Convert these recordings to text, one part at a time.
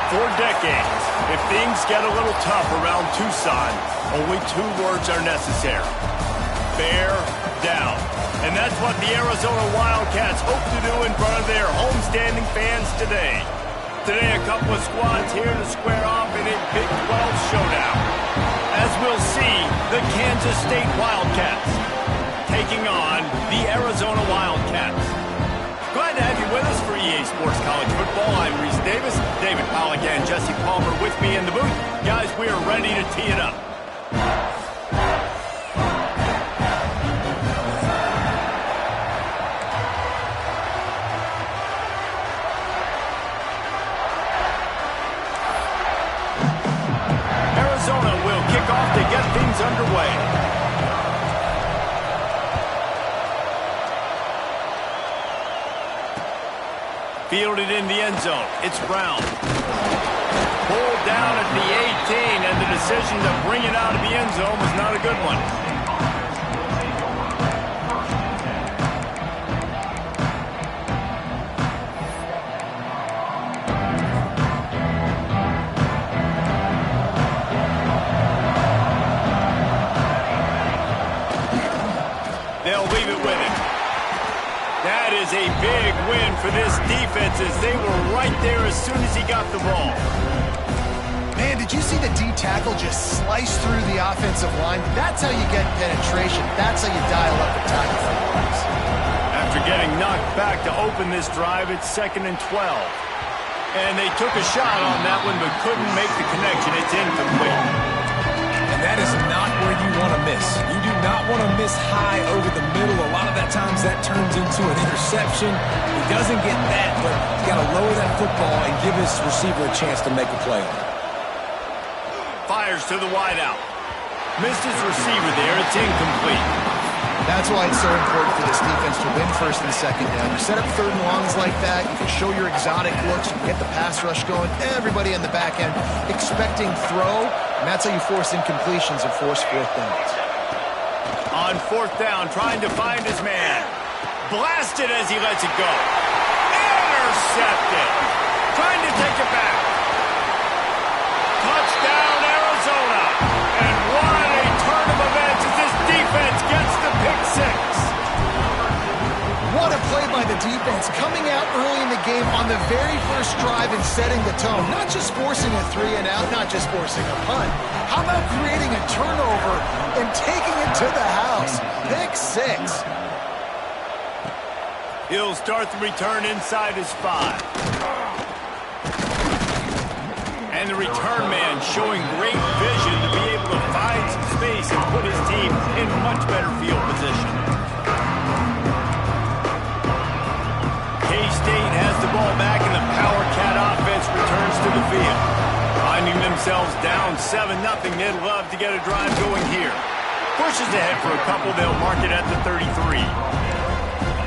For decades, if things get a little tough around Tucson, only 2 words are necessary. Bear down. And that's what the Arizona Wildcats hope to do in front of their homestanding fans today. Today, a couple of squads here to square off in a Big 12 showdown. As we'll see, the Kansas State Wildcats taking on the Arizona Wildcats. Glad to have you with us for EA Sports College Football. I'm Reese Davis, David Pollack and Jesse Palmer with me in the booth. Guys, we are ready to tee it up. Arizona will kick off to get things underway. Fielded in the end zone. It's Brown. Pulled down at the 18, and the decision to bring it out of the end zone was not a good one. They'll leave it with him. That is a big win for this defense as they were right there as soon as he got the ball. Man, did you see the D tackle just slice through the offensive line? That's how you get penetration. That's how you dial up the tackle for points. After getting knocked back to open this drive, it's 2nd and 12. And they took a shot on that one but couldn't make the connection. It's incomplete. And that is not where you want to miss. You do not want to miss high over the middle. A lot of that times that turns into an interception. He doesn't get that, but he's got to lower that football and give his receiver a chance to make a play on it. Fires to the wideout. Missed his receiver there. It's incomplete. That's why it's so important for this defense to win 1st and 2nd down. You set up 3rd and longs like that. You can show your exotic looks. You can get the pass rush going. Everybody in the back end expecting throw. And that's how you force incompletions and force 4th downs. On 4th down, trying to find his man. Blasted as he lets it go. Intercepted. Trying to take it back. Touchdown, Arizona. And what a turn of events as this defense gets the pick 6. What a play by the defense, coming out early in the game on the very first drive and setting the tone. Not just forcing a 3 and out, not just forcing a punt. How about creating a turnover and taking it to the house? Pick 6. He'll start the return inside his 5. And the return man showing great vision to be able to find some space and put his team in much better field position. K-State has the ball back and the Power Cat offense returns to the field. Finding themselves down 7-0, they'd love to get a drive going here. Pushes ahead for a couple, they'll mark it at the 33.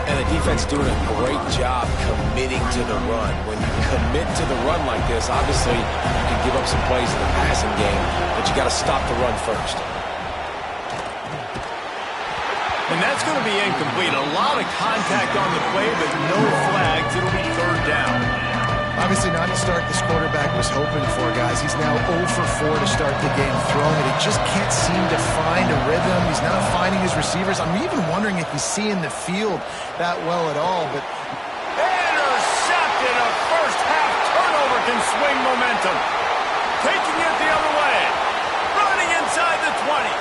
And the defense doing a great job committing to the run. When you commit to the run like this, obviously you can give up some plays in the passing game, but you got to stop the run first. And that's going to be incomplete. A lot of contact on the play, but no flags. It'll be 3rd down. Obviously not the start this quarterback was hoping for, guys. He's now 0 for 4 to start the game throwing it. He just can't seem to find a rhythm. He's not finding his receivers. I'm even wondering if he's seeing the field that well at all. But intercepted. A first-half turnover can swing momentum. Taking it the other way. Running inside the 20.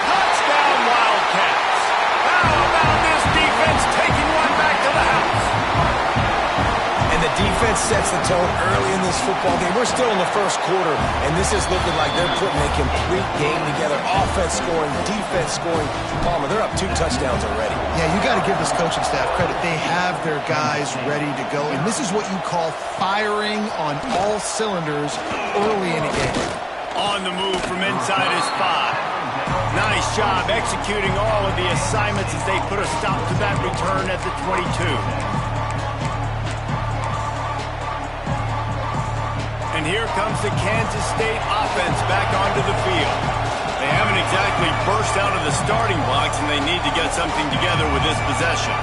Touchdown, Wildcats. How about this defense taking one back to the house? And the defense sets the tone early in this football game. We're still in the first quarter, and this is looking like they're putting a complete game together. Offense scoring, defense scoring. Palmer, they're up 2 touchdowns already. yeah, you got to give this coaching staff credit. They have their guys ready to go, and this is what you call firing on all cylinders early in a game. On the move from inside his 5. Nice job executing all of the assignments as they put a stop to that return at the 22. And here comes the Kansas State offense back onto the field. They haven't exactly burst out of the starting blocks, and they need to get something together with this possession.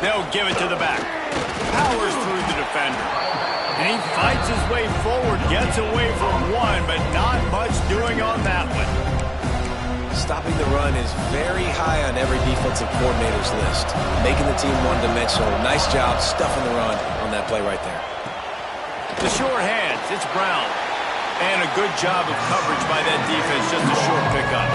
They'll give it to the back. powers through the defender. And he fights his way forward, gets away from one, but not much doing on that one. Stopping the run is very high on every defensive coordinator's list. Making the team one-dimensional. Nice job stuffing the run on that play right there. The short hands, it's Brown. And a good job of coverage by that defense, just a short pickup.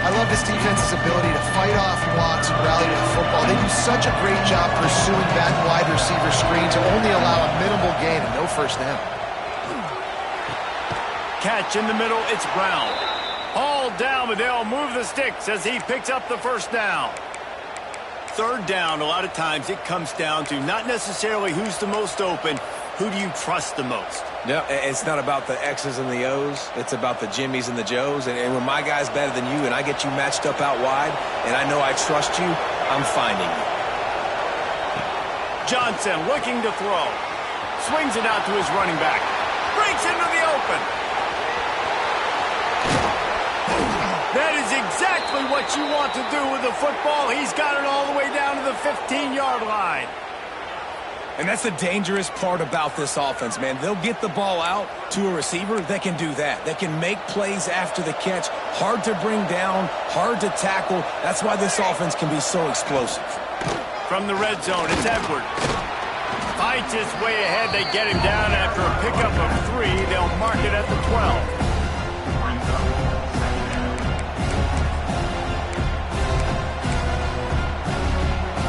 I love this defense's ability to fight off blocks and rally to the football. They do such a great job pursuing back wide receiver screens to only allow a minimal gain and no first down. Catch in the middle, it's Brown. All down, but they'll move the sticks as he picks up the first down. Third down, a lot of times it comes down to not necessarily who's the most open, who do you trust the most? No, it's not about the X's and the O's. It's about the Jimmies and the Joes. And when my guy's better than you and I get you matched up out wide and I know I trust you, I'm finding you. Johnson looking to throw. Swings it out to his running back. Breaks into the open. That is exactly what you want to do with the football. He's got it all the way down to the 15-yard line. And that's the dangerous part about this offense, man. They'll get the ball out to a receiver that can do that. That can make plays after the catch. Hard to bring down, hard to tackle. That's why this offense can be so explosive. From the red zone, it's Edwards. Fights his way ahead. They get him down after a pickup of 3. They'll mark it at the 12.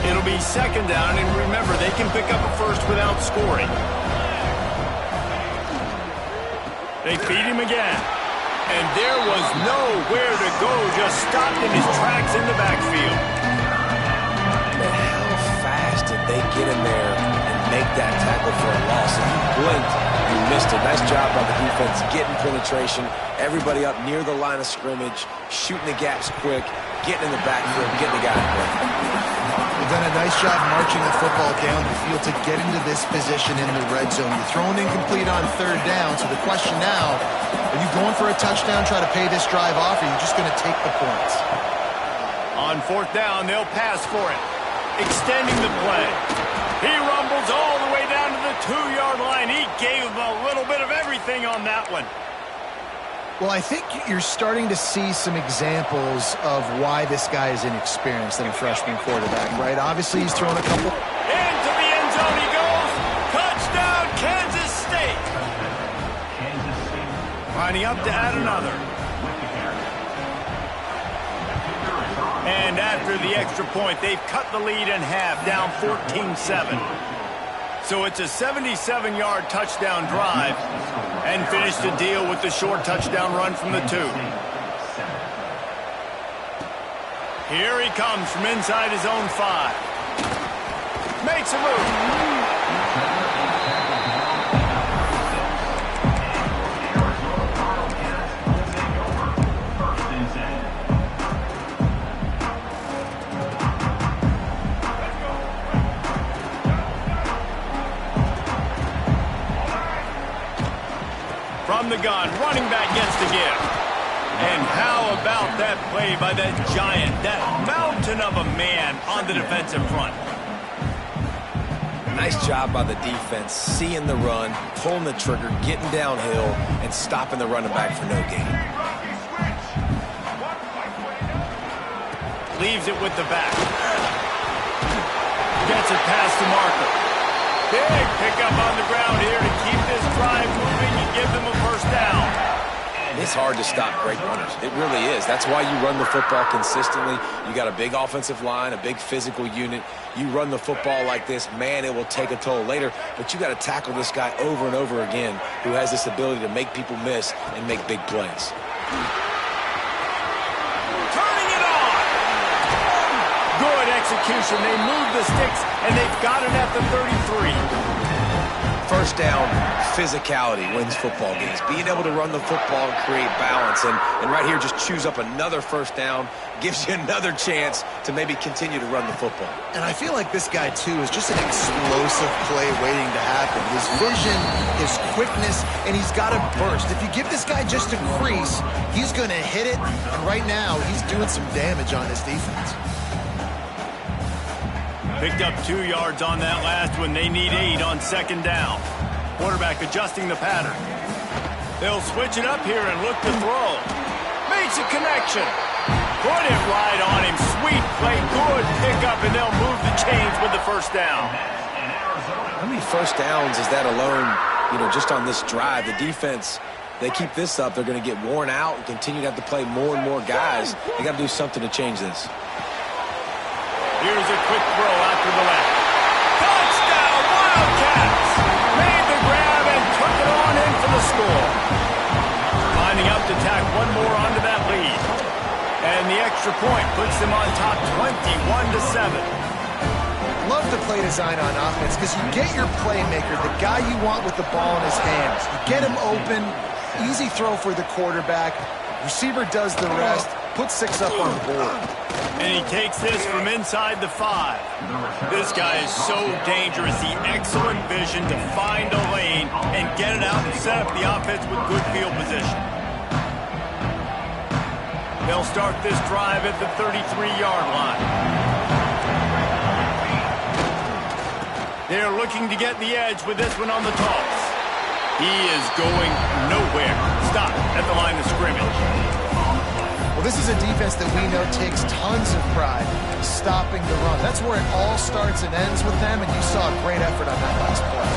It'll be second down, and remember, they can pick up a first without scoring. They feed him again. And there was nowhere to go, just stopped in his tracks in the backfield. Man, how fast did they get in there and make that tackle for a loss? If you blinked, you missed it. Nice job by the defense, getting penetration. Everybody up near the line of scrimmage, shooting the gaps quick, getting in the backfield, getting the guy in play. They've done a nice job marching the football down the field to get into this position in the red zone. You're throwing incomplete on third down, so the question now, are you going for a touchdown, try to pay this drive off, or are you just going to take the points? On fourth down, they'll pass for it. Extending the play. He rumbles all the way down to the 2-yard line. He gave him a little bit of everything on that one. Well, I think you're starting to see some examples of why this guy is inexperienced than a freshman quarterback, right? Obviously, he's thrown a couple. Into the end zone he goes. Touchdown, Kansas State. Lining up to add another. And after the extra point, they've cut the lead in half, down 14-7. So it's a 77-yard touchdown drive and finished the deal with the short touchdown run from the 2. Here he comes from inside his own 5. Makes a move. From the gun, running back gets the give. And how about that play by that giant, that mountain of a man on the defensive front? Nice job by the defense, seeing the run, pulling the trigger, getting downhill, and stopping the running back for no gain. Leaves it with the back. Gets it past the marker. Big pickup on the ground here to keep this drive moving and give them a first down. It's hard to stop great runners. It really is. That's why you run the football consistently. You got a big offensive line, a big physical unit. You run the football like this, man, it will take a toll later. But you got to tackle this guy over and over again who has this ability to make people miss and make big plays. Turning it on. Good execution. They move the sticks, and they've got it at the 33. First down, physicality wins football games. Being able to run the football and create balance. And right here, just choose up another first down, gives you another chance to maybe continue to run the football. And I feel like this guy, too, is just an explosive play waiting to happen. His vision, his quickness, and he's got a burst. If you give this guy just a crease, he's going to hit it. And right now, he's doing some damage on his defense. Picked up 2 yards on that last one. They need 8 on second down. Quarterback adjusting the pattern. They'll switch it up here and look to throw. Makes a connection. Put it right on him. Sweet play. Good pickup, and they'll move the chains with the first down. How many first downs is that alone, just on this drive? The defense, they keep this up, they're going to get worn out and continue to have to play more and more guys. They got to do something to change this. Here's a quick throw out to the left. Touchdown, Wildcats! Made the grab and took it on in for the score. Lining up to tack one more onto that lead. And the extra point puts them on top 21-7. Love the play design on offense because you get your playmaker, the guy you want with the ball in his hands. You get him open, easy throw for the quarterback. Receiver does the rest, puts 6 up on the board. And he takes this from inside the 5. This guy is so dangerous. The excellent vision to find a lane and get it out and set up the offense with good field position. They'll start this drive at the 33-yard line. They're looking to get the edge with this one on the toss. He is going nowhere. Stop at the line of scrimmage. Well, this is a defense that we know takes tons of pride stopping the run. That's where it all starts and ends with them, and you saw a great effort on that last play.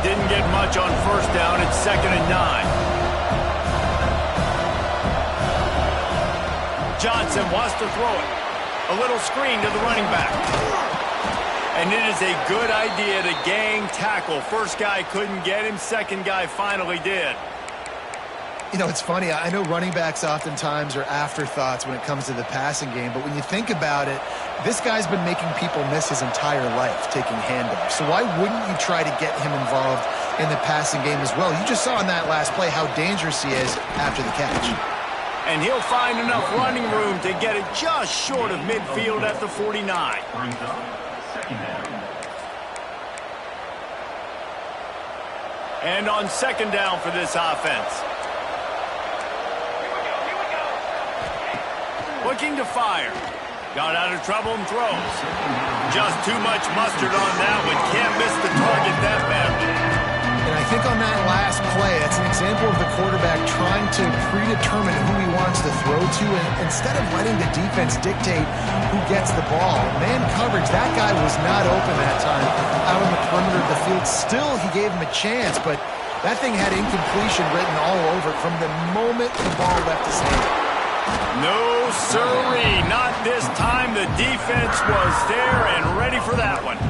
Didn't get much on first down. It's 2nd and 9. Johnson wants to throw it. A little screen to the running back. And it is a good idea to gang tackle. First guy couldn't get him. Second guy finally did. It's funny. I know running backs oftentimes are afterthoughts when it comes to the passing game, but when you think about it, this guy's been making people miss his entire life taking handoffs. So why wouldn't you try to get him involved in the passing game as well? You just saw in that last play how dangerous he is after the catch. And he'll find enough running room to get it just short of midfield at the 49. And on second down for this offense. Looking to fire. Got out of trouble and throws. Just too much mustard on that one. Can't miss the target that badly. And I think on that last play, it's an example of the quarterback trying to predetermine who he wants to throw to, and instead of letting the defense dictate who gets the ball. Man coverage, that guy was not open that time out on the perimeter of the field. Still, he gave him a chance, but that thing had incompletion written all over it from the moment the ball left his hand. No, sirree. Not this time. The defense was there and ready for that one.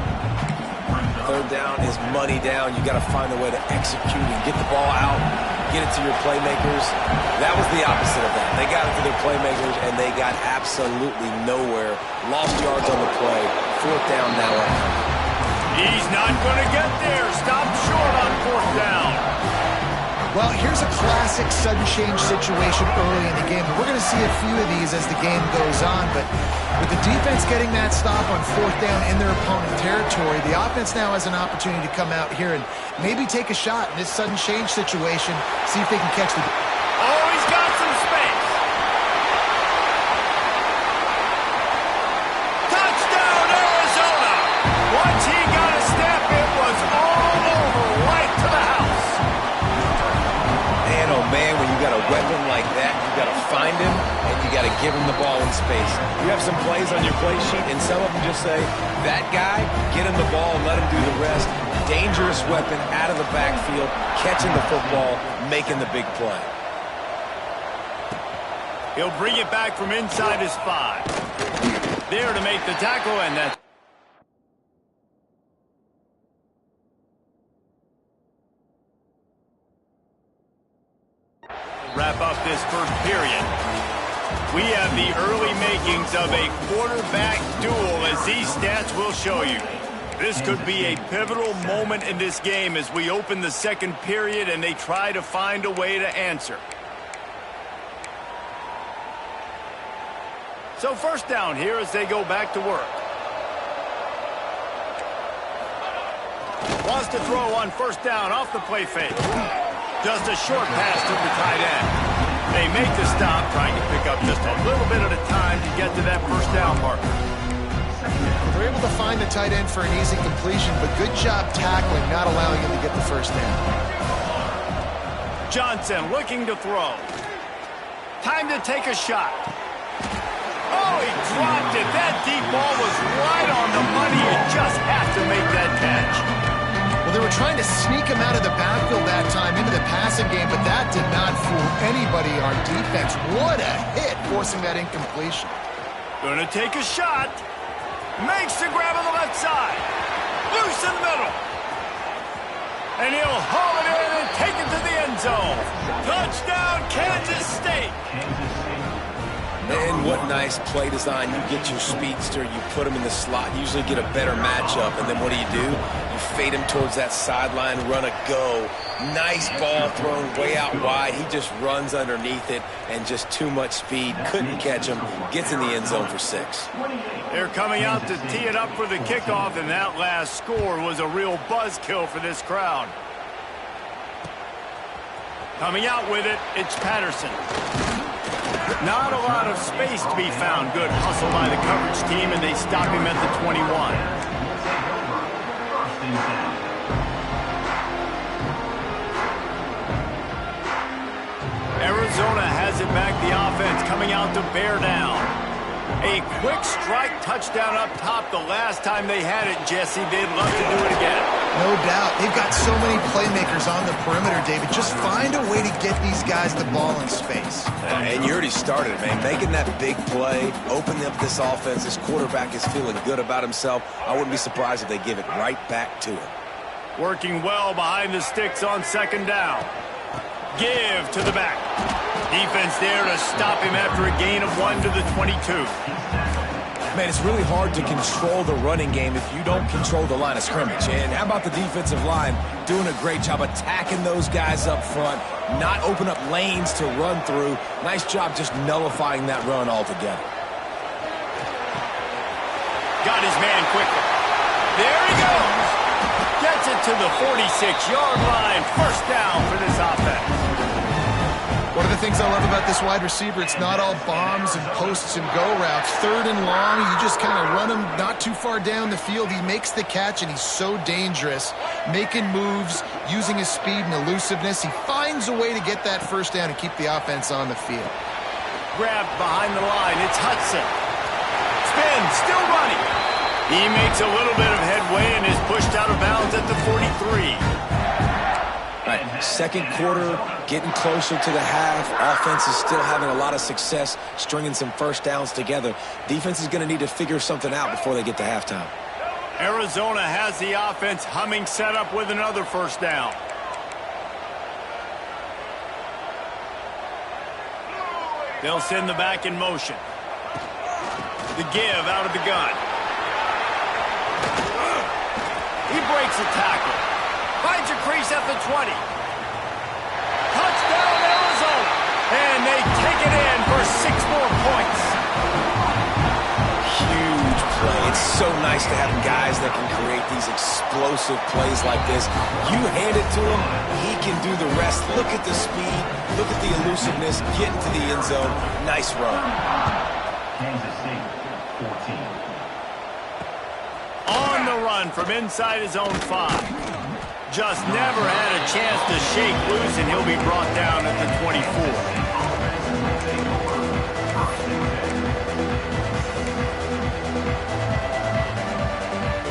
Third down is money down. You got to find a way to execute and get the ball out, get it to your playmakers. That was the opposite of that. They got it to their playmakers, and they got absolutely nowhere. Lost yards on the play. Fourth down now. He's not going to get there. Stop short on fourth down. Well, here's a classic sudden change situation early in the game. We're going to see a few of these as the game goes on, but with the defense getting that stop on fourth down in their opponent territory, the offense now has an opportunity to come out here and maybe take a shot in this sudden change situation, see if they can catch the... Oh, he's got some space. Touchdown, Arizona. Once he got a step, it was all over, right to the house. Man, oh man, when you got a weapon like that, you got to find him and you got to give him the ball in space. You have some plays on your play sheet, and some of them just say, that guy, get him the ball and let him do the rest. Dangerous weapon out of the backfield, catching the football, making the big play. He'll bring it back from inside his 5. There to make the tackle, and that's... Wrap up this first period. We have the early makings of a quarterback duel, as these stats will show you. This could be a pivotal moment in this game as we open the second period and they try to find a way to answer. So first down here as they go back to work. Wants to throw on first down off the play fake. Just a short pass to the tight end. They make the stop, trying to pick up just a little bit at a time to get to that first down marker. They're able to find the tight end for an easy completion, but good job tackling, not allowing him to get the first down. Johnson looking to throw. Time to take a shot. Oh, he dropped it. That deep ball was right on the money. You just have to make that catch. Well, they were trying to sneak him out of the backfield that time into the passing game, but that did not fool anybody on defense. What a hit, forcing that incompletion. Gonna take a shot. Makes the grab on the left side. Loose in the middle. And he'll haul it in and take it to the end zone. Touchdown, Kansas State. Man, what nice play design. You get your speedster, you put him in the slot, you usually get a better matchup, and then what do? You fade him towards that sideline, run a go. Nice ball thrown way out wide. He just runs underneath it, and just too much speed. Couldn't catch him. Gets in the end zone for 6. They're coming out to tee it up for the kickoff, and that last score was a real buzzkill for this crowd. Coming out with it, it's Patterson. Not a lot of space to be found. Good hustle by the coverage team, and they stop him at the 21. Arizona has it back, the offense coming out to bear down. A quick strike touchdown up top the last time they had it, Jesse. They'd love to do it again. No doubt. They've got so many playmakers on the perimeter, David. Just find a way to get these guys the ball in space. And you already started it, man. Making that big play, opening up this offense. This quarterback is feeling good about himself. I wouldn't be surprised if they give it right back to him. Working well behind the sticks on second down. Give to the back. Defense there to stop him after a gain of 1 to the 22. Man, it's really hard to control the running game if you don't control the line of scrimmage. And how about the defensive line doing a great job attacking those guys up front, not open up lanes to run through. Nice job just nullifying that run altogether. Got his man quickly. There he goes. Gets it to the 46-yard line. First down for this offense. One of the things I love about this wide receiver, it's not all bombs and posts and go routes. 3rd and long, you just kind of run him not too far down the field. He makes the catch, and he's so dangerous, making moves, using his speed and elusiveness. He finds a way to get that first down and keep the offense on the field. Grabbed behind the line. It's Hudson. Spin, still running. He makes a little bit of headway and is pushed out of bounds at the 43. Right. Second quarter, getting closer to the half. Offense is still having a lot of success stringing some first downs together. Defense is going to need to figure something out before they get to halftime. Arizona has the offense humming, set up with another first down. They'll send the back in motion. The give out of the gun. He breaks a tackle. Finds a crease at the 20. Touchdown, Arizona. And they take it in for 6 more points. Huge play. It's so nice to have guys that can create these explosive plays like this. You hand it to him, he can do the rest. Look at the speed. Look at the elusiveness. Get into the end zone. Nice run. Kansas State, 14. On the run from inside his own 5. Just never had a chance to shake loose, and he'll be brought down at the 24.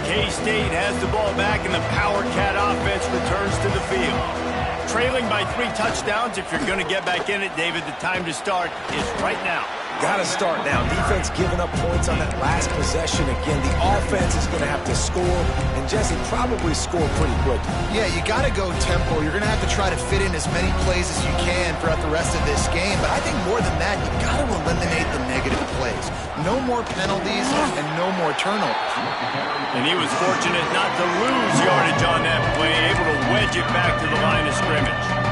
K-State has the ball back, and the Power Cat offense returns to the field. Trailing by 3 touchdowns. If you're going to get back in it, David, the time to start is right now. Got to start now. Defense giving up points on that last possession. Again, the offense is going to have to score, and Jesse probably score pretty quickly. Yeah, you got to go tempo. You're going to have to try to fit in as many plays as you can throughout the rest of this game. But I think more than that, you got to eliminate the negative plays. No more penalties and no more turnovers. And he was fortunate not to lose yardage on that play, able to wedge it back to the line of scrimmage.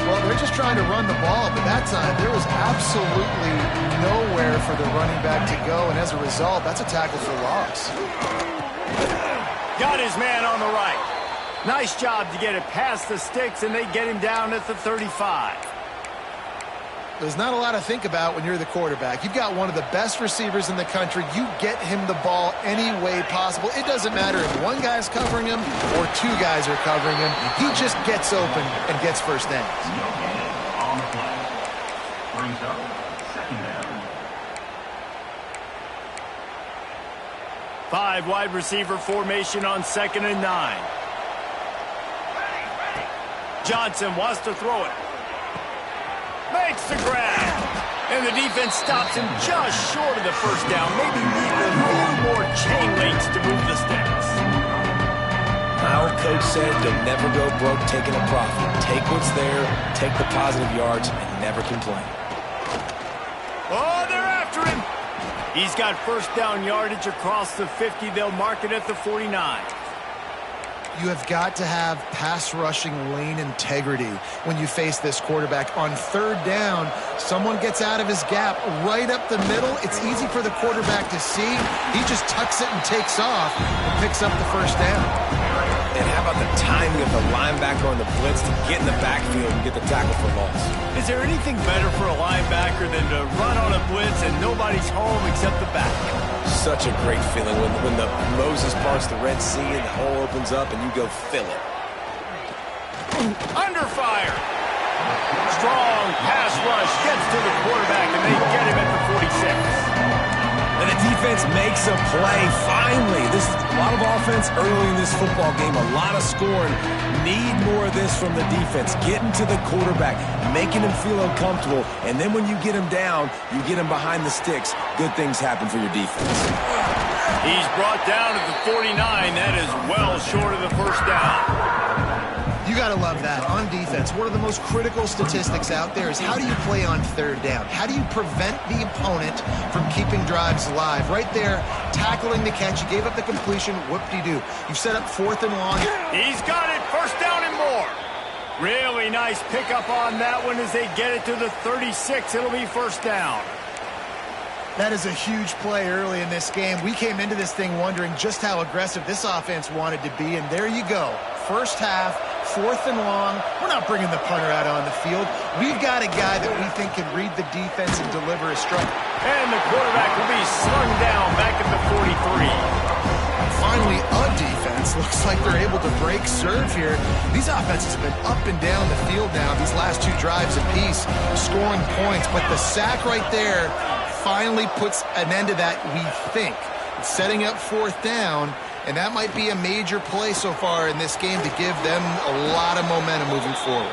Well, they're just trying to run the ball, but that time there was absolutely nowhere for the running back to go, and as a result, that's a tackle for loss. Got his man on the right. Nice job to get it past the sticks, and they get him down at the 35. There's not a lot to think about when you're the quarterback. You've got one of the best receivers in the country. You get him the ball any way possible. It doesn't matter if one guy's covering him or two guys are covering him. He just gets open and gets first downs. On the play. Brings up second down. 5 wide receiver formation on 2nd and 9. Johnson wants to throw it. Makes the grab. And the defense stops him just short of the first down. Maybe need a little more chain links to move the sticks. My old coach said you'll never go broke taking a profit. Take what's there, take the positive yards, and never complain. Oh, they're after him. He's got first down yardage across the 50. They'll mark it at the 49. You have got to have pass rushing lane integrity when you face this quarterback. On 3rd down, someone gets out of his gap right up the middle. It's easy for the quarterback to see. He just tucks it and takes off and picks up the first down. And how about the timing of the linebacker on the blitz to get in the backfield and get the tackle for loss? Is there anything better for a linebacker than to run on a blitz and nobody's home except the back? Such a great feeling when the Moses parts the Red Sea and the hole opens up and you go fill it. Under fire. Strong pass rush gets to the quarterback and they get him at the 46. And the defense makes a play. Finally, this is a lot of offense early in this football game, a lot of scoring. Need more of this from the defense. Getting to the quarterback, making him feel uncomfortable, and then when you get him down, you get him behind the sticks. Good things happen for your defense. He's brought down at the 49. That is well short of the first down. You got to love that. On defense, one of the most critical statistics out there is how do you play on 3rd down? How do you prevent the opponent from keeping drives alive? Right there, tackling the catch. You gave up the completion. Whoop-de-doo. You've set up 4th and long. He's got it. First down and more. Really nice pickup on that one as they get it to the 36. It'll be first down. That is a huge play early in this game. We came into this thing wondering just how aggressive this offense wanted to be, and there you go. First half, 4th and long. We're not bringing the punter out on the field. We've got a guy that we think can read the defense and deliver a strike. And the quarterback will be slung down back at the 43. Finally, a defense. Looks like they're able to break serve here. These offenses have been up and down the field now, these last 2 drives apiece, scoring points. But the sack right there finally puts an end to that, we think. It's setting up 4th down, and that might be a major play so far in this game to give them a lot of momentum moving forward.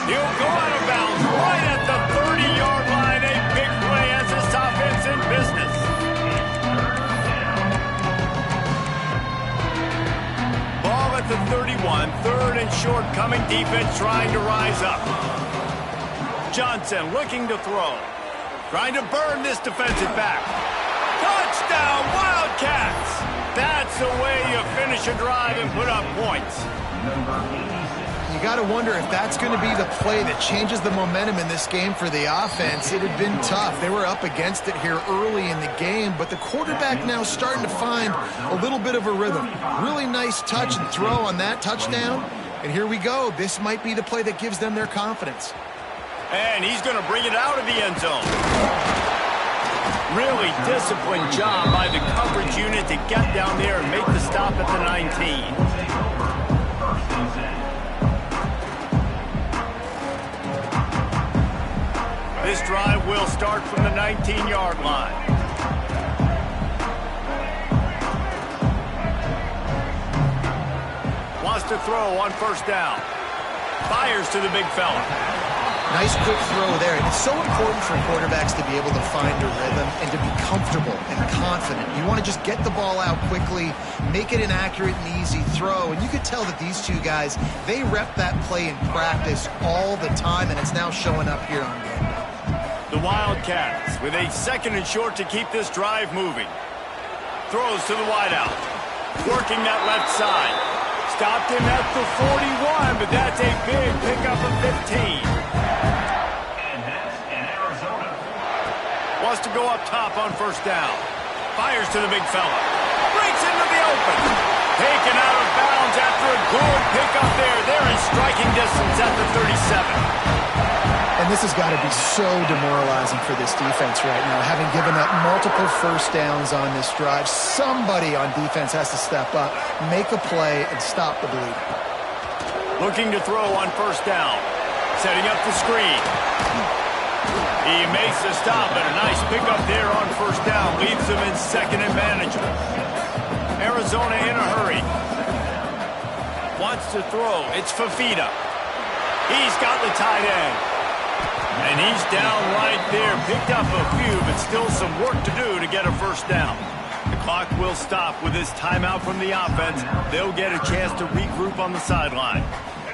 He'll go out of bounds right at the 30-yard line. A big play as this offense in business. Ball at the 31. 3rd and short coming. Defense trying to rise up. Johnson looking to throw. Trying to burn this defensive back. Touchdown, Wildcats! That's the way you finish a drive and put up points. You got to wonder if that's going to be the play that changes the momentum in this game for the offense. It had been tough. They were up against it here early in the game, but the quarterback now starting to find a little bit of a rhythm. Really nice touch and throw on that touchdown. And here we go. This might be the play that gives them their confidence. And he's going to bring it out of the end zone. Really disciplined job by the coverage unit to get down there and make the stop at the 19. This drive will start from the 19-yard line. Wants to throw on first down. Fires to the big fella. Nice quick throw there. And it's so important for quarterbacks to be able to find a rhythm and to be comfortable and confident. You want to just get the ball out quickly, make it an accurate and easy throw. And you could tell that these 2 guys, they rep that play in practice all the time, and it's now showing up here on game day. The Wildcats with a 2nd and short to keep this drive moving. Throws to the wideout. Working that left side. Stopped him at the 41, but that's a big pickup of 15. And that's in Arizona. Wants to go up top on first down. Fires to the big fella. Breaks into the open. Taken out of bounds after a good pickup there. They're in striking distance at the 37. And this has got to be so demoralizing for this defense right now, having given up multiple first downs on this drive. Somebody on defense has to step up, make a play, and stop the bleeding. Looking to throw on first down. Setting up the screen. He makes the stop, and a nice pickup there on first down. Leaves them in second and manageable. Arizona in a hurry. Wants to throw. It's Fafita. He's got the tight end. And he's down right there. Picked up a few, but still some work to do to get a first down. The clock will stop with this timeout from the offense. They'll get a chance to regroup on the sideline.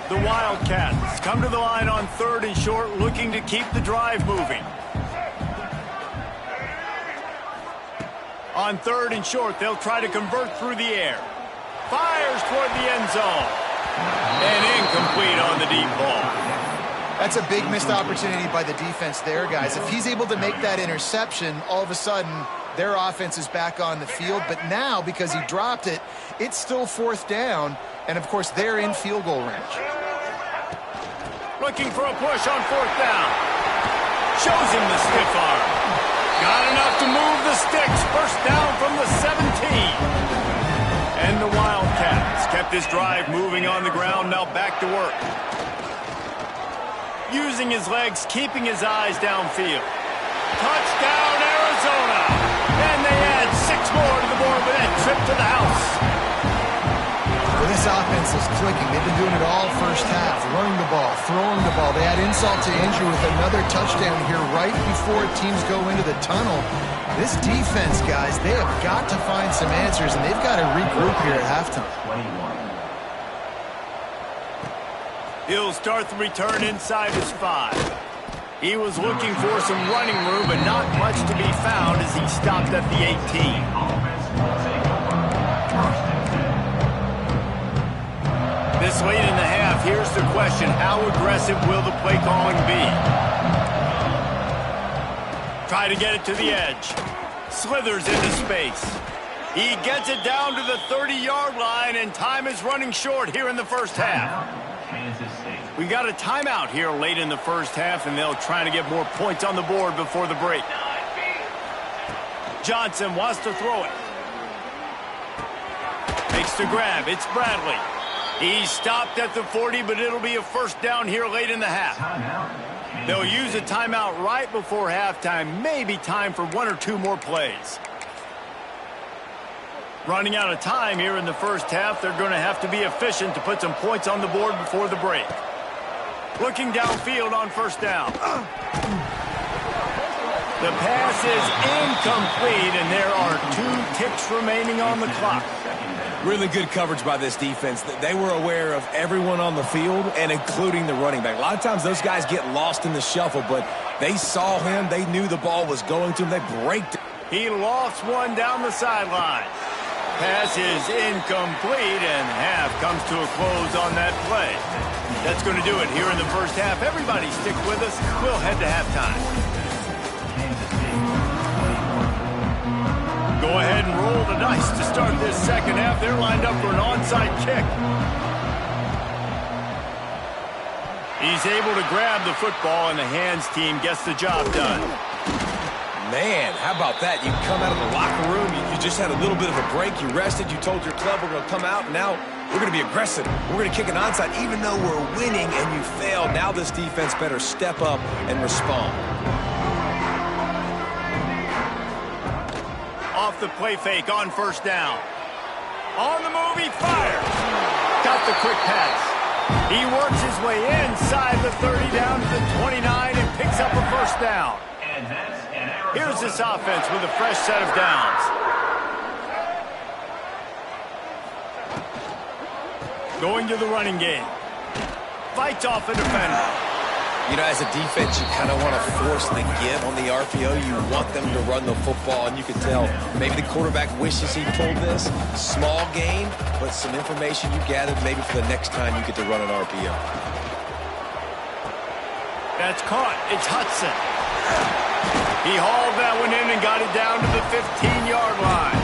The Wildcats come to the line on 3rd and short, looking to keep the drive moving. On 3rd and short, they'll try to convert through the air. Fires toward the end zone. And incomplete on the deep ball. That's a big missed opportunity by the defense there, guys. If he's able to make that interception, all of a sudden, their offense is back on the field. But now, because he dropped it, it's still 4th down. And, of course, they're in field goal range. Looking for a push on 4th down. Shows him the stiff arm. Got enough to move the sticks. First down from the 17. And the Wildcats kept this drive moving on the ground. Now back to work. Using his legs, keeping his eyes downfield. Touchdown, Arizona. And they add 6 more to the board with that trip to the house. Well, this offense is clicking. They've been doing it all first half, running the ball, throwing the ball. They add insult to injury with another touchdown here right before teams go into the tunnel. This defense, guys, they have got to find some answers, and they've got to regroup here at halftime. 21. He'll start the return inside his 5. He was looking for some running room, but not much to be found as he stopped at the 18. This late in the half, here's the question. How aggressive will the play calling be? Try to get it to the edge. Slithers into space. He gets it down to the 30-yard line, and time is running short here in the first half. We got a timeout here late in the first half, and they'll try to get more points on the board before the break. Johnson wants to throw it. Makes the grab. It's Bradley. He stopped at the 40, but it'll be a first down here late in the half. They'll use a timeout right before halftime. Maybe time for 1 or 2 more plays. Running out of time here in the first half. They're going to have to be efficient to put some points on the board before the break. Looking downfield on first down. The pass is incomplete, and there are 2 ticks remaining on the clock. Really good coverage by this defense. They were aware of everyone on the field, and including the running back. A lot of times those guys get lost in the shuffle, but they saw him. They knew the ball was going to him. They braked it. He lofts one down the sideline. Pass is incomplete, and half comes to a close on that play. That's going to do it here in the first half. Everybody stick with us. We'll head to halftime. Go ahead and roll the dice to start this second half. They're lined up for an onside kick. He's able to grab the football, and the hands team gets the job done. Man, how about that? You come out of the locker room, you just had a little bit of a break, you rested, you told your club we're going to come out, and now we're going to be aggressive. We're going to kick an onside, even though we're winning and you failed. Now this defense better step up and respond. Off the play fake on first down. On the move, he fires. Got the quick pass. He works his way inside the 30 down to the 29 and picks up a first down. Here's this offense with a fresh set of downs. Going to the running game. Fights off a defender. You know, as a defense, you kind of want to force the give on the RPO. You want them to run the football, and you can tell maybe the quarterback wishes he pulled this. Small gain, but some information you gathered maybe for the next time you get to run an RPO. That's caught. It's Hudson. He hauled that one in and got it down to the 15-yard line.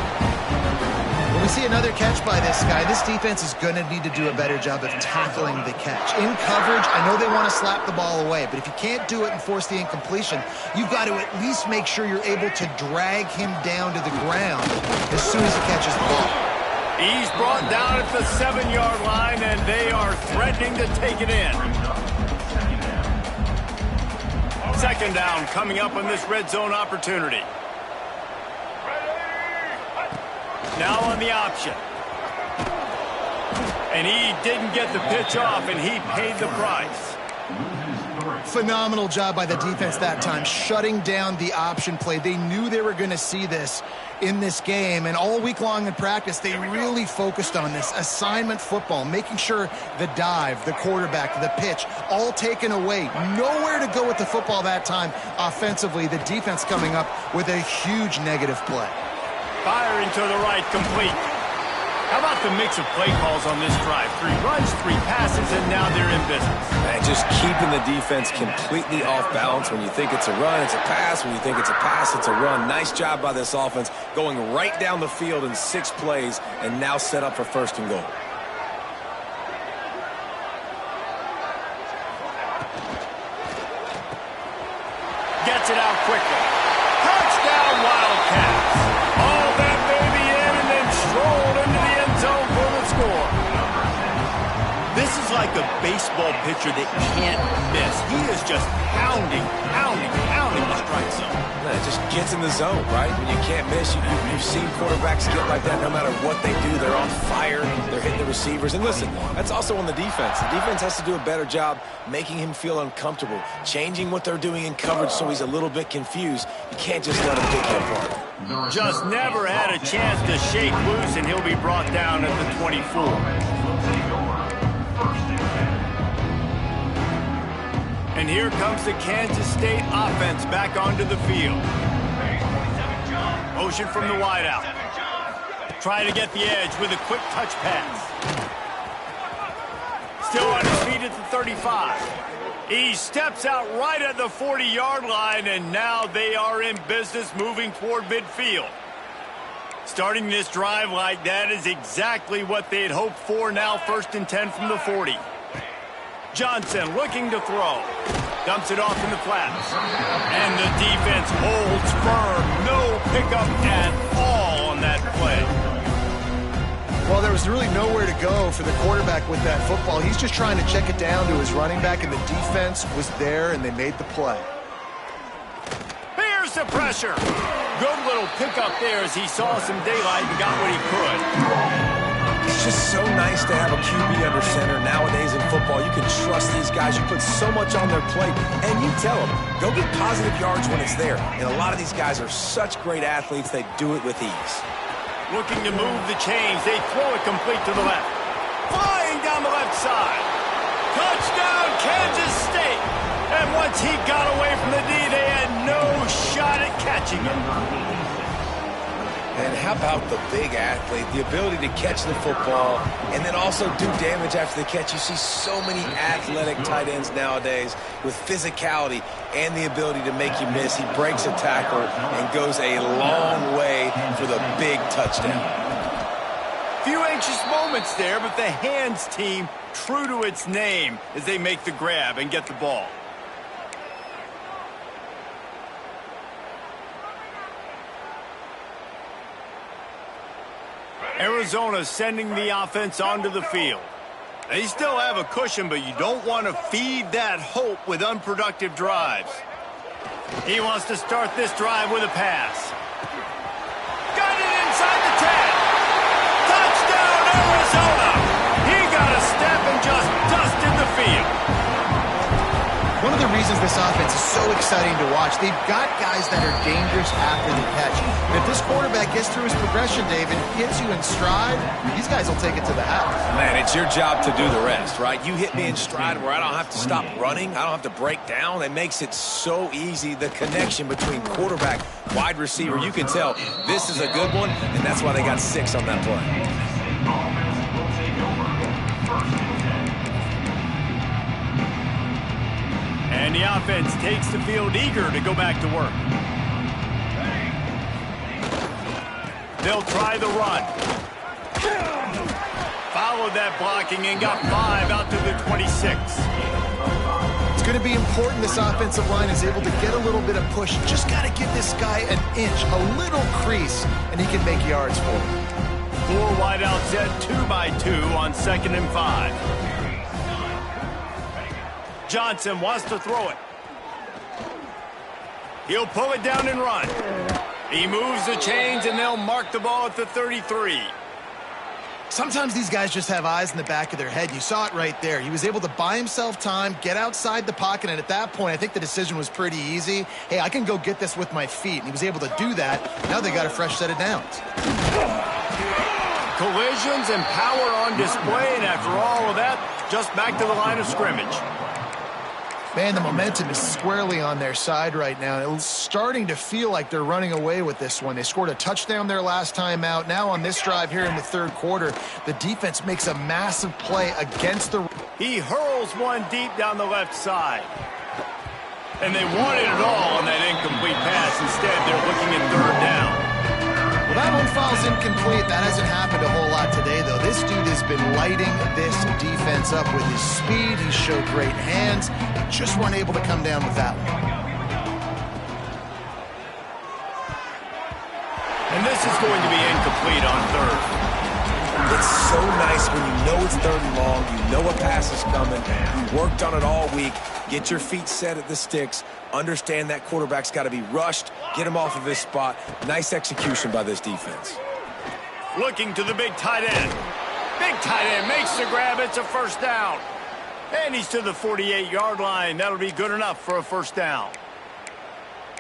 Well, we see another catch by this guy. This defense is going to need to do a better job of tackling the catch. In coverage, I know they want to slap the ball away, but if you can't do it and force the incompletion, you've got to at least make sure you're able to drag him down to the ground as soon as he catches the ball. He's brought down at the 7-yard line, and they are threatening to take it in. Second down coming up on this red zone opportunity. Now on the option. And he didn't get the pitch off, and he paid the price. Phenomenal job by the defense that time, shutting down the option play. They knew they were going to see this in this game, and all week long in practice, they really focused on this assignment football, making sure the dive, the quarterback, the pitch, all taken away. Nowhere to go with the football that time offensively. The defense coming up with a huge negative play. Firing to the right, complete. How about the mix of play calls on this drive? 3 runs, 3 passes, and now they're in business. Man, just keeping the defense completely off balance. When you think it's a run, it's a pass. When you think it's a pass, it's a run. Nice job by this offense, going right down the field in 6 plays, and now set up for 1st and goal. Gets it out quickly. Touchdown, Wildcats. All that baby in and then strolled into the end zone for the score. This is like a baseball pitcher that can't miss. He is just pounding the strike zone. Man, it just gets in the zone, right? When you can't miss, you've seen quarterbacks get like that no matter what they do. They're on fire. They're hitting the receivers. And listen, that's also on the defense. The defense has to do a better job making him feel uncomfortable, changing what they're doing in coverage so he's a little bit confused. You can't just let him pick you apart. Just never had a chance to shake loose, and he'll be brought down at the 24. And here comes the Kansas State offense back onto the field. Motion from the wideout. Try to get the edge with a quick touch pass. Still on his feet at the 35. He steps out right at the 40-yard line, and now they are in business moving toward midfield. Starting this drive like that is exactly what they had hoped for. Now 1st and 10 from the 40. Johnson looking to throw. Dumps it off in the flats. And the defense holds firm. No pickup at all on that play. Well, there was really nowhere to go for the quarterback with that football. He's just trying to check it down to his running back, and the defense was there, and they made the play. Here's the pressure. Good little pickup there as he saw some daylight and got what he could. It's just so nice to have a QB under center nowadays in football. You can trust these guys. You put so much on their plate, and you tell them, go get positive yards when it's there. And a lot of these guys are such great athletes, they do it with ease. Looking to move the chains. They throw it complete to the left. Flying down the left side. Touchdown, Kansas State. And once he got away from the D, they had no shot at catching him. And how about the big athlete, the ability to catch the football and then also do damage after the catch? You see so many athletic tight ends nowadays with physicality and the ability to make you miss. He breaks a tackle and goes a long way for the big touchdown. Few anxious moments there, but the hands team true to its name as they make the grab and get the ball. Arizona sending the offense onto the field. They still have a cushion, but you don't want to feed that hope with unproductive drives. He wants to start this drive with a pass. Got it inside the 10. Touchdown, Arizona! He got a step and just dusted the field. One of the reasons this offense is so exciting to watch, they've got guys that are dangerous after the catch. And if this quarterback gets through his progression, David, gets you in stride, these guys will take it to the house. Man, it's your job to do the rest, right? You hit me in stride where I don't have to stop running. I don't have to break down. It makes it so easy, the connection between quarterback, wide receiver. You can tell this is a good one, and that's why they got 6 on that play. And the offense takes the field eager to go back to work. They'll try the run. Followed that blocking and got 5 out to the 26. It's going to be important this offensive line is able to get a little bit of push. You just got to give this guy an inch, a little crease, and he can make yards for him. 4 wide out set, 2x2 on 2nd and 5. Johnson wants to throw it. He'll pull it down and run. He moves the chains, and they'll mark the ball at the 33. Sometimes these guys just have eyes in the back of their head. You saw it right there. He was able to buy himself time, get outside the pocket, and at that point, I think the decision was pretty easy. Hey, I can go get this with my feet, and he was able to do that. Now they got a fresh set of downs. Collisions and power on display, and after all of that, just back to the line of scrimmage. Man, the momentum is squarely on their side right now. It's starting to feel like they're running away with this one. They scored a touchdown their last time out. Now on this drive here in the 3rd quarter, the defense makes a massive play against the... He hurls one deep down the left side. And they wanted it all on that incomplete pass. Instead, they're looking at 3rd down. Well, that one falls incomplete. That hasn't happened a whole lot today, though. This dude has been lighting this defense up with his speed. He showed great hands. Just weren't able to come down with that one. And this is going to be incomplete on 3rd. It's so nice when you know it's 3rd and long, you know a pass is coming, you worked on it all week, get your feet set at the sticks, understand that quarterback's got to be rushed, get him off of his spot. Nice execution by this defense. Looking to the big tight end. Big tight end makes the grab. It's a 1st down. And he's to the 48-yard line. That'll be good enough for a 1st down.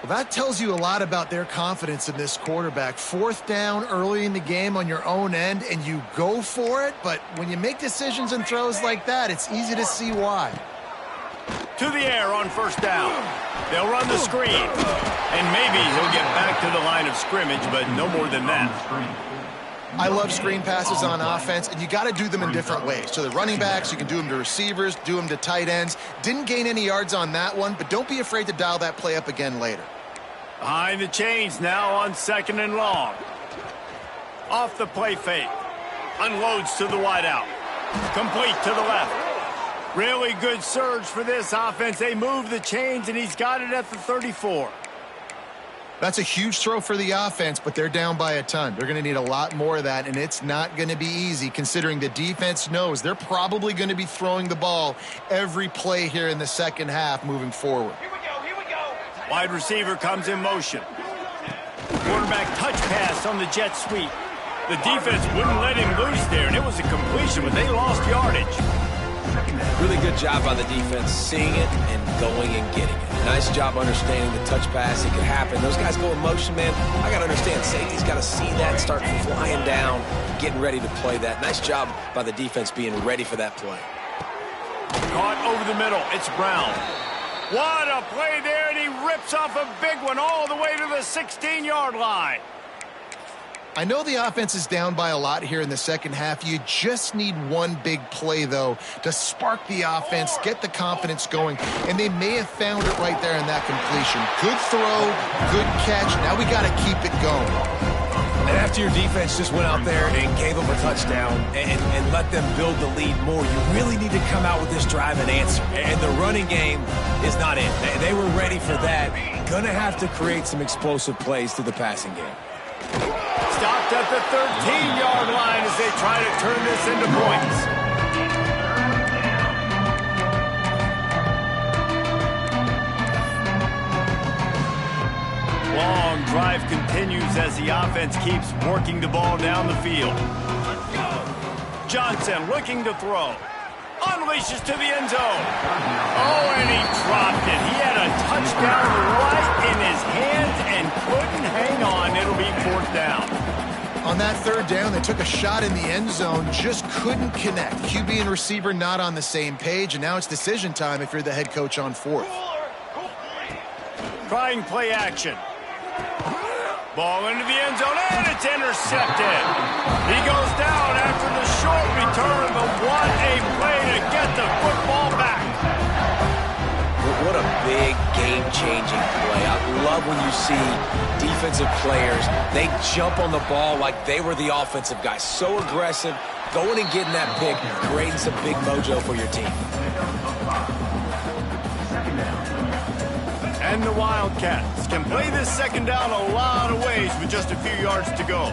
Well, that tells you a lot about their confidence in this quarterback. 4th down early in the game on your own end, and you go for it. But when you make decisions and throws like that, it's easy to see why. To the air on 1st down. They'll run the screen. And maybe he'll get back to the line of scrimmage, but no more than that. I love screen passes on offense, and you got to do them in different ways. To the running backs, you can do them to receivers, do them to tight ends. Didn't gain any yards on that one, but don't be afraid to dial that play up again later. Behind the chains now on 2nd and long. Off the play fake. Unloads to the wideout. Complete to the left. Really good surge for this offense. They move the chains, and he's got it at the 34. That's a huge throw for the offense, but they're down by a ton. They're going to need a lot more of that, and it's not going to be easy considering the defense knows they're probably going to be throwing the ball every play here in the 2nd half moving forward. Here we go. Wide receiver comes in motion. Quarterback touch pass on the jet sweep. The defense wouldn't let him loose there, and it was a completion, but they lost yardage. Really good job by the defense, seeing it and going and getting it. Nice job understanding the touch pass. It could happen. Those guys go in motion, man. I got to understand, safety's got to see that, start flying down, getting ready to play that. Nice job by the defense being ready for that play. Caught over the middle. It's Brown. What a play there, and he rips off a big one all the way to the 16-yard line. I know the offense is down by a lot here in the 2nd half. You just need one big play, though, to spark the offense, get the confidence going, and they may have found it right there in that completion. Good throw, good catch. Now we got to keep it going. And after your defense just went out there and gave them a touchdown and let them build the lead more, you really need to come out with this drive and answer. And the running game is not in. They were ready for that. Going to have to create some explosive plays through the passing game. Stopped at the 13-yard line as they try to turn this into points. Long drive continues as the offense keeps working the ball down the field. Johnson looking to throw. Unleashes to the end zone. Oh, and he dropped it. He had a touchdown right in his hands and couldn't hang on. It'll be 4th down. On that 3rd down, they took a shot in the end zone, just couldn't connect. QB and receiver not on the same page, and now it's decision time if you're the head coach on 4th. Trying play action. Ball into the end zone, and it's intercepted. He goes down after the short return, but what a play to get the football back. What a big game-changing play. I love when you see defensive players, they jump on the ball like they were the offensive guy. So aggressive, going and getting that pick, creating some big mojo for your team. And the Wildcats can play this second down a lot of ways with just a few yards to go.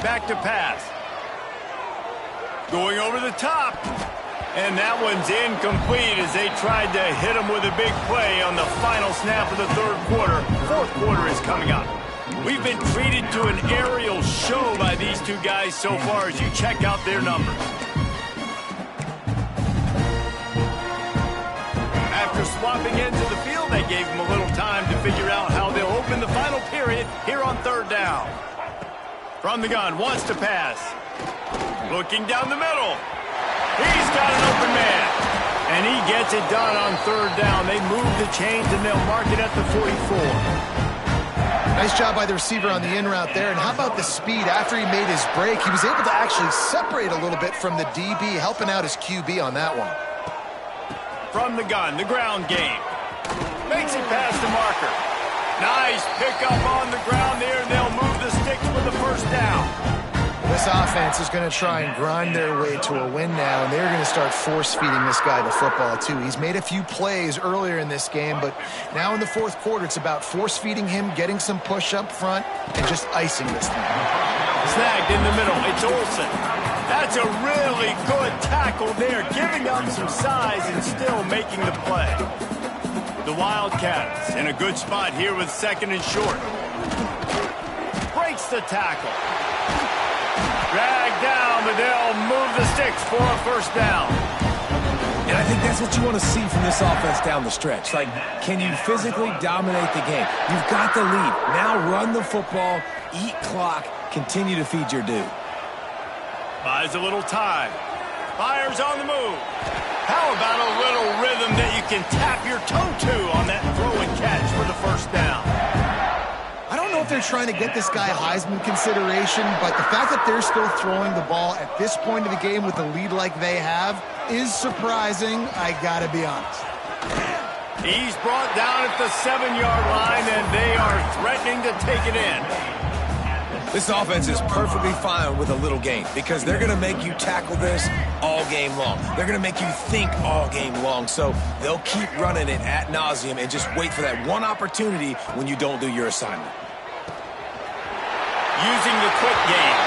Back to pass. Going over the top. And that one's incomplete as they tried to hit him with a big play on the final snap of the third quarter. Fourth quarter is coming up. We've been treated to an aerial show by these two guys so far as you check out their numbers. After swapping into the field, they gave him a little time to figure out how they'll open the final period here on third down. From the gun, wants to pass. Looking down the middle. He's got an open man. And he gets it done on third down. They move the chains and they'll mark it at the 44. Nice job by the receiver on the in route there. And how about the speed after he made his break? He was able to actually separate a little bit from the DB, helping out his QB on that one. From the gun, the ground game. Makes it past the marker. Nice pickup on the ground there, and they'll move the sticks for the first down. This offense is going to try and grind their way to a win now, and they're going to start force-feeding this guy the football, too. He's made a few plays earlier in this game, but now in the fourth quarter, it's about force-feeding him, getting some push up front, and just icing this thing. Snagged in the middle. It's Olsen. That's a really good tackle there, giving up some size and still making the play. The Wildcats in a good spot here with second and short. Breaks the tackle. Dragged down, but they'll move the sticks for a first down. And I think that's what you want to see from this offense down the stretch. Like, can you physically dominate the game? You've got the lead. Now run the football, eat clock, continue to feed your dude. Buys a little time. Fires on the move. How about a little rhythm that you can tap your toe to on that throw and catch for the first down? I don't know if they're trying to get this guy Heisman consideration, but the fact that they're still throwing the ball at this point of the game with a lead like they have is surprising, I gotta be honest. He's brought down at the 7-yard line, and they are threatening to take it in. This offense is perfectly fine with a little gain because they're going to make you tackle this all game long. They're going to make you think all game long. So they'll keep running it ad nauseum and just wait for that one opportunity when you don't do your assignment. Using the quick game.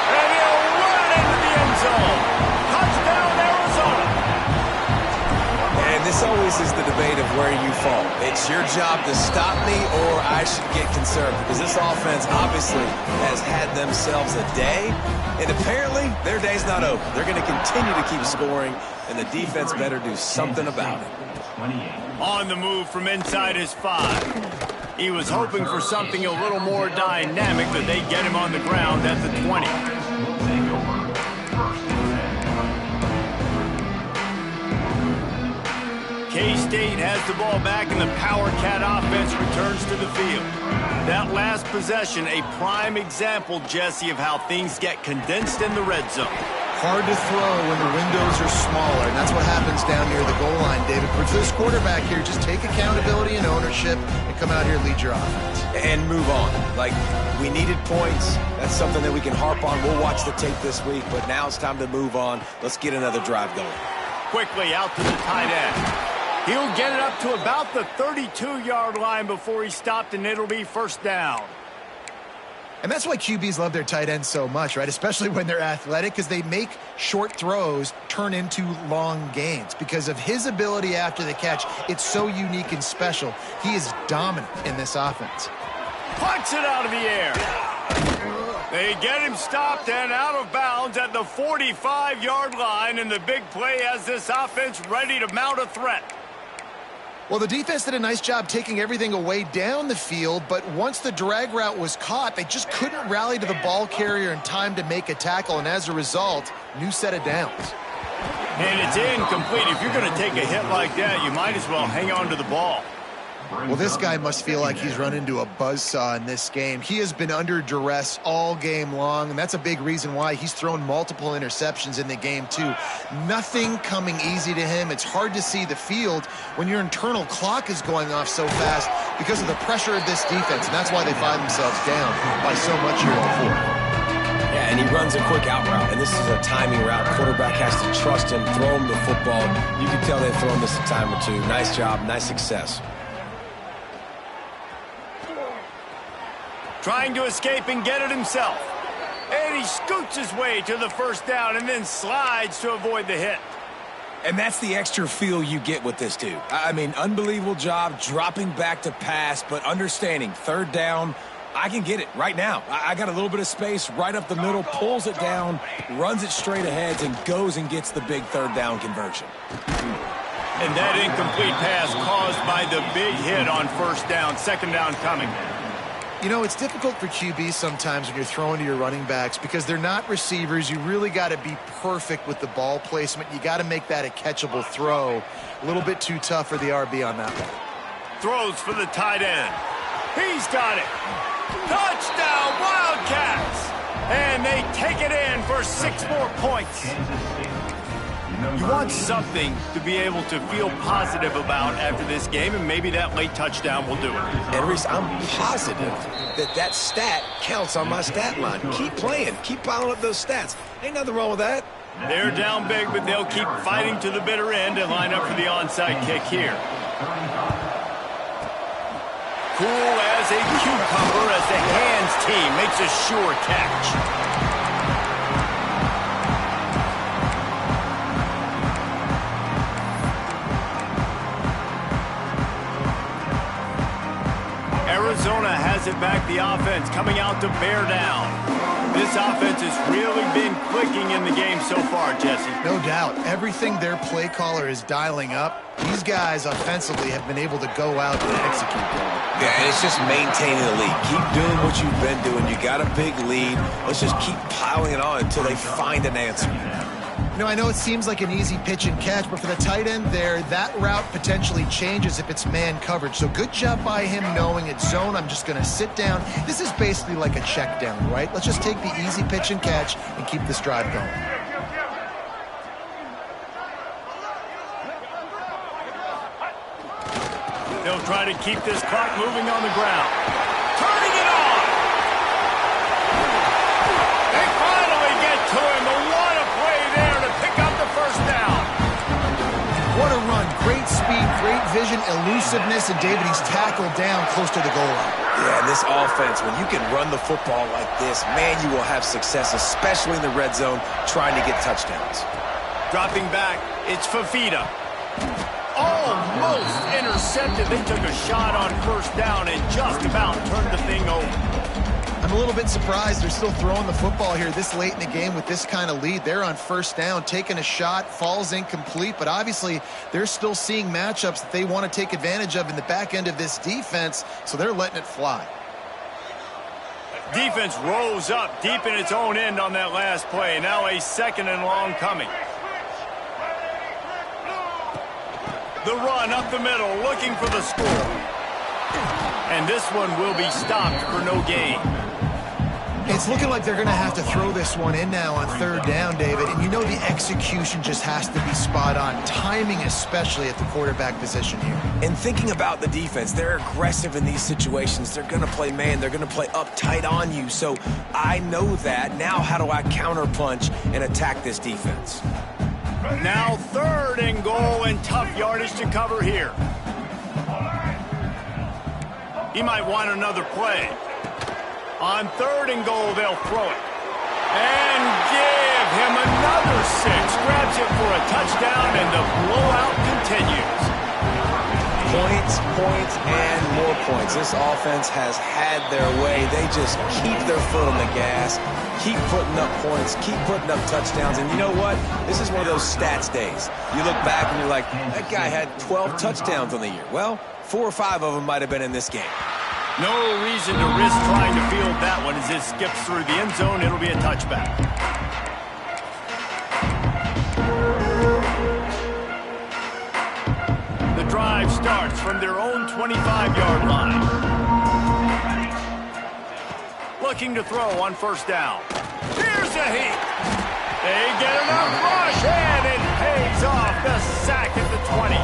And he'll run it into the end zone. Touchdown, Arizona. And this always is the debate of where you fall. It's your job to stop me or I should get concerned because this offense obviously has had themselves a day, and apparently their day's not over. They're going to continue to keep scoring, and the defense better do something about it. On the move from inside his 5. He was hoping for something a little more dynamic, but they get him on the ground at the 20. K-State has the ball back, and the Power Cat offense returns to the field. That last possession, a prime example, Jesse, of how things get condensed in the red zone. Hard to throw when the windows are smaller, and that's what happens down near the goal line, David. But for this quarterback here, just take accountability and ownership and come out here and lead your offense. And move on. Like, we needed points. That's something that we can harp on. We'll watch the tape this week, but now it's time to move on. Let's get another drive going. Quickly out to the tight end. He'll get it up to about the 32-yard line before he stopped, and it'll be first down. And that's why QBs love their tight ends so much, right? Especially when they're athletic, because they make short throws turn into long gains. Because of his ability after the catch, it's so unique and special. He is dominant in this offense. Punts it out of the air. They get him stopped and out of bounds at the 45-yard line, and the big play has this offense ready to mount a threat. Well, the defense did a nice job taking everything away down the field, but once the drag route was caught, they just couldn't rally to the ball carrier in time to make a tackle, and as a result, new set of downs. And it's incomplete. If you're going to take a hit like that, you might as well hang on to the ball. Well, this guy must feel like he's run into a buzzsaw in this game. He has been under duress all game long, and that's a big reason why he's thrown multiple interceptions in the game, too. Nothing coming easy to him. It's hard to see the field when your internal clock is going off so fast because of the pressure of this defense, and that's why they find themselves down by so much here in the fourth. Yeah, and he runs a quick out route, and this is a timing route. Quarterback has to trust him, throw him the football. You can tell they've thrown this a time or two. Nice job, nice success. Trying to escape and get it himself. And he scoots his way to the first down and then slides to avoid the hit. And that's the extra feel you get with this dude. I mean, unbelievable job dropping back to pass, but understanding third down, I can get it right now. I got a little bit of space right up the middle, pulls it down, runs it straight ahead, and goes and gets the big third down conversion. And that incomplete pass caused by the big hit on first down, second down coming. You know, it's difficult for QBs sometimes when you're throwing to your running backs because they're not receivers. You really got to be perfect with the ball placement. You got to make that a catchable throw. A little bit too tough for the RB on that one. Throws for the tight end. He's got it. Touchdown, Wildcats! And they take it in for 6 more points. You want something to be able to feel positive about after this game, and maybe that late touchdown will do it. And Reese, I'm positive that stat counts on my stat line. Keep playing. Keep piling up those stats. Ain't nothing wrong with that. They're down big, but they'll keep fighting to the bitter end and line up for the onside kick here. Cool as a cucumber as the hands team makes a sure catch. Arizona has it back, the offense coming out to bear down. This offense has really been clicking in the game so far, Jesse. No doubt. Everything their play caller is dialing up, these guys offensively have been able to go out and execute. Yeah, and it's just maintaining the lead. Keep doing what you've been doing. You got a big lead. Let's just keep piling it on until they find an answer. You know, I know it seems like an easy pitch and catch, but for the tight end there, that route potentially changes if it's man coverage. So good job by him knowing it's zone. I'm just going to sit down. This is basically like a check down, right? Let's just take the easy pitch and catch and keep this drive going. They'll try to keep this clock moving on the ground. Turning it on! They finally get to him, but what a play there to pick up the first down. What a run. Great speed, great vision, elusiveness, and David, he's tackled down close to the goal line. Yeah, and this offense, when you can run the football like this, man, you will have success, especially in the red zone, trying to get touchdowns. Dropping back, it's Fafita. Almost intercepted. They took a shot on first down and just about turned the thing over. I'm a little bit surprised they're still throwing the football here this late in the game with this kind of lead. They're on first down, taking a shot, falls incomplete, but obviously they're still seeing matchups that they want to take advantage of in the back end of this defense, so they're letting it fly. Defense rose up deep in its own end on that last play. Now a second and long coming. The run up the middle, looking for the score. And this one will be stopped for no gain. It's looking like they're going to have to throw this one in now on third down, David. And you know the execution just has to be spot on. Timing especially at the quarterback position here. And thinking about the defense, they're aggressive in these situations. They're going to play man. They're going to play uptight on you. So I know that. Now how do I counterpunch and attack this defense? Now third and goal and tough yardage to cover here. He might want another play. On third and goal, they'll throw it. And give him another 6. Grabs it for a touchdown, and the blowout continues. Points, points, and more points. This offense has had their way. They just keep their foot on the gas, keep putting up points, keep putting up touchdowns. And you know what? This is one of those stats days. You look back and you're like, that guy had 12 touchdowns on the year. Well, 4 or 5 of them might have been in this game. No reason to risk trying to field that one as it skips through the end zone. It'll be a touchback. The drive starts from their own 25-yard line. Looking to throw on first down. Here's a heat. They get enough rush, and it pays off. The sack at the 20.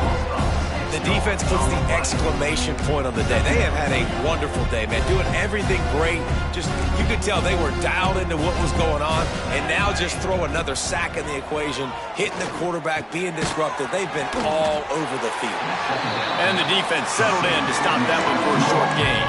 The defense puts the exclamation point on the day. They have had a wonderful day, man. Doing everything great. Just, you could tell they were dialed into what was going on. And now just throw another sack in the equation, hitting the quarterback, being disruptive. They've been all over the field. And the defense settled in to stop that one for a short gain.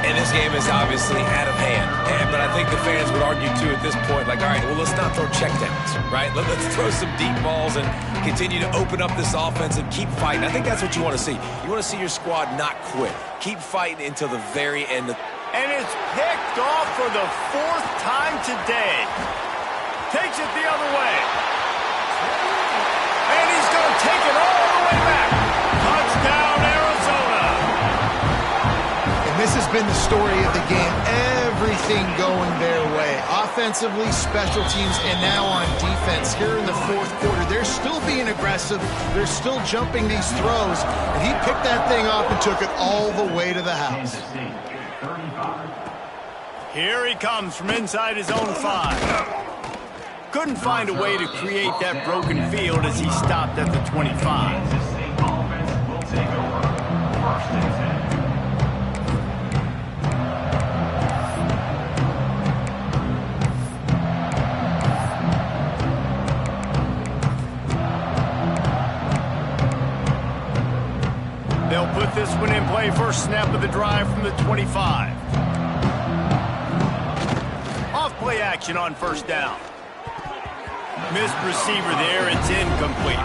And this game is obviously out of hand. But I think the fans would argue, too, at this point, like, all right, well, let's not throw checkdowns, right? Let's throw some deep balls and continue to open up this offense and keep fighting. I think that's what you want to see. You want to see your squad not quit. Keep fighting until the very end. And it's picked off for the 4th time today. Takes it the other way. And he's going to take it all the way back. Touchdown, Arizona. And this has been the story of the game. Everything going their way. Offensively, special teams, and now on defense. Here in the 4th quarter, they're still being aggressive. They're still jumping these throws. And he picked that thing up and took it all the way to the house. Here he comes from inside his own 5. Couldn't find a way to create that broken field as he stopped at the 25. They'll put this one in play. First snap of the drive from the 25. Off play action on first down. Missed receiver there. It's incomplete.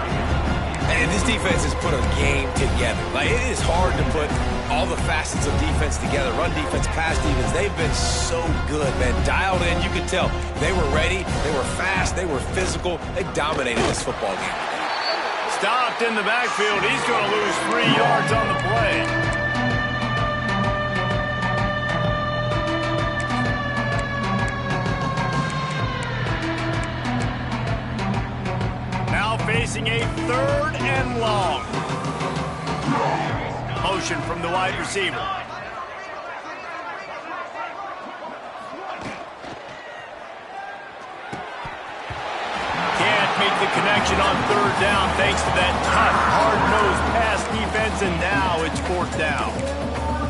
And this defense has put a game together. Like, it is hard to put all the facets of defense together. Run defense, pass defense. They've been so good, man. Dialed in. You could tell they were ready. They were fast. They were physical. They dominated this football game. Stopped in the backfield. He's going to lose 3 yards on the play. Now facing a 3rd and long. Motion from the wide receiver. Make the connection on 3rd down thanks to that tough, hard-nosed pass defense, and now it's 4th down.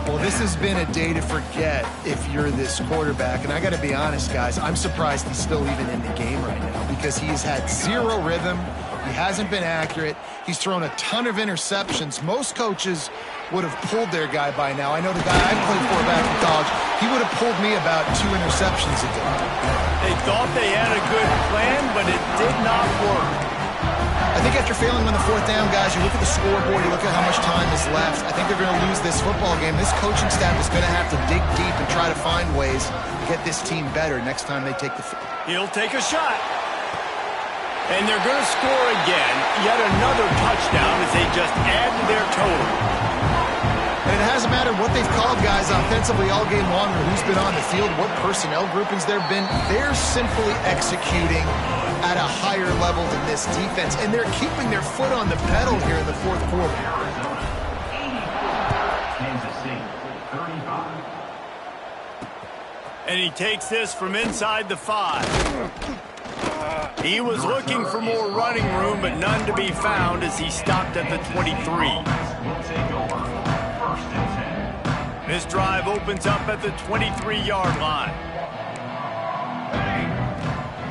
Well, this has been a day to forget if you're this quarterback, and I got to be honest, guys, I'm surprised he's still even in the game right now because he's had 0 rhythm. He hasn't been accurate. He's thrown a ton of interceptions. Most coaches would have pulled their guy by now. I know the guy I played for back in college, he would have pulled me about 2 interceptions a day. They thought they had a good plan, but it did not work. I think after failing on the 4th down, guys, you look at the scoreboard, you look at how much time is left. I think they're going to lose this football game. This coaching staff is going to have to dig deep and try to find ways to get this team better next time they take the field. He'll take a shot. And they're going to score again. Yet another touchdown as they just add to their total. And it hasn't mattered what they've called, guys, offensively all game long, or who's been on the field, what personnel groupings there have been. They're simply executing at a higher level than this defense, and they're keeping their foot on the pedal here in the 4th quarter. And he takes this from inside the 5. He was looking for more running room, but none to be found as he stopped at the 23. This drive opens up at the 23-yard line.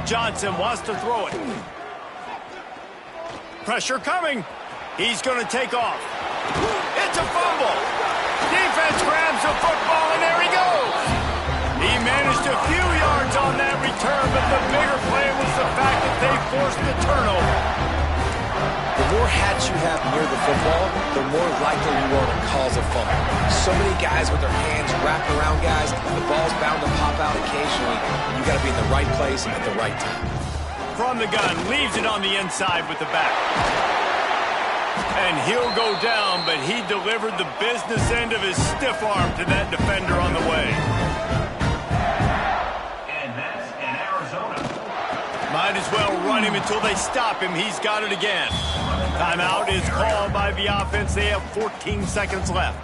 Johnson wants to throw it. Pressure coming. He's going to take off. It's a fumble. Defense grabs the football, and there he goes. He managed a few yards on that return, but the bigger play was the fact that they forced the turnover. The more hats you have near the football, the more likely you are to cause a fumble. So many guys with their hands wrapped around guys, the ball's bound to pop out occasionally. You got to be in the right place at the right time. From the gun, leaves it on the inside with the back. And he'll go down, but he delivered the business end of his stiff arm to that defender on the way. And that's in Arizona. Might as well run him until they stop him. He's got it again. Timeout is called by the offense. They have 14 seconds left.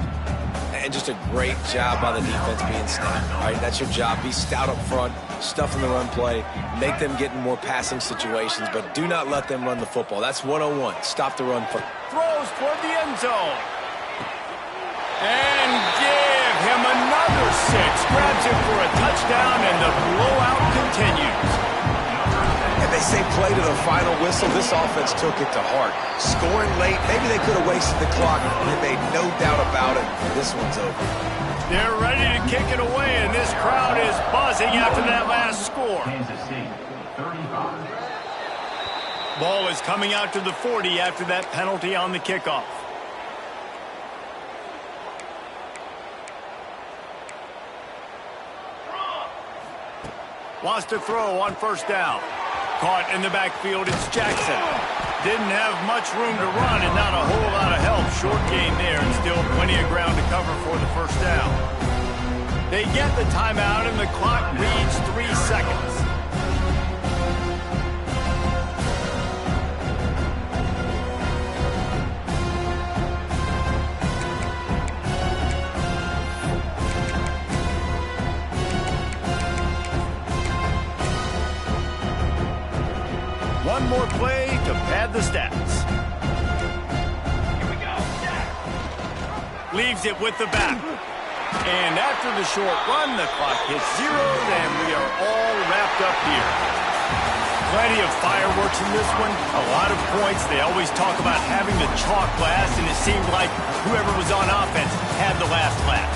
And just a great job by the defense being stout. All right, that's your job. Be stout up front, stuff in the run play, make them get in more passing situations, but do not let them run the football. That's 101. Stop the run first. Throws toward the end zone. And give him another 6. Grabs it for a touchdown, and the blowout continues. And they say play to the final whistle. This offense took it to heart. Scoring late, maybe they could have wasted the clock. They made no doubt about it. This one's over. They're ready to kick it away, and this crowd is buzzing after that last score. Kansas City, 35. Ball is coming out to the 40 after that penalty on the kickoff. Wants to throw on first down. Caught in the backfield, it's Jackson. Didn't have much room to run and not a whole lot of help. Short gain there and still plenty of ground to cover for the first down. They get the timeout and the clock reads 3 seconds. One more play to pad the stats. Here we go. Leaves it with the back. And after the short run, the clock hits 0, and we are all wrapped up here. Plenty of fireworks in this one. A lot of points. They always talk about having the chalk last, and it seemed like whoever was on offense had the last laugh.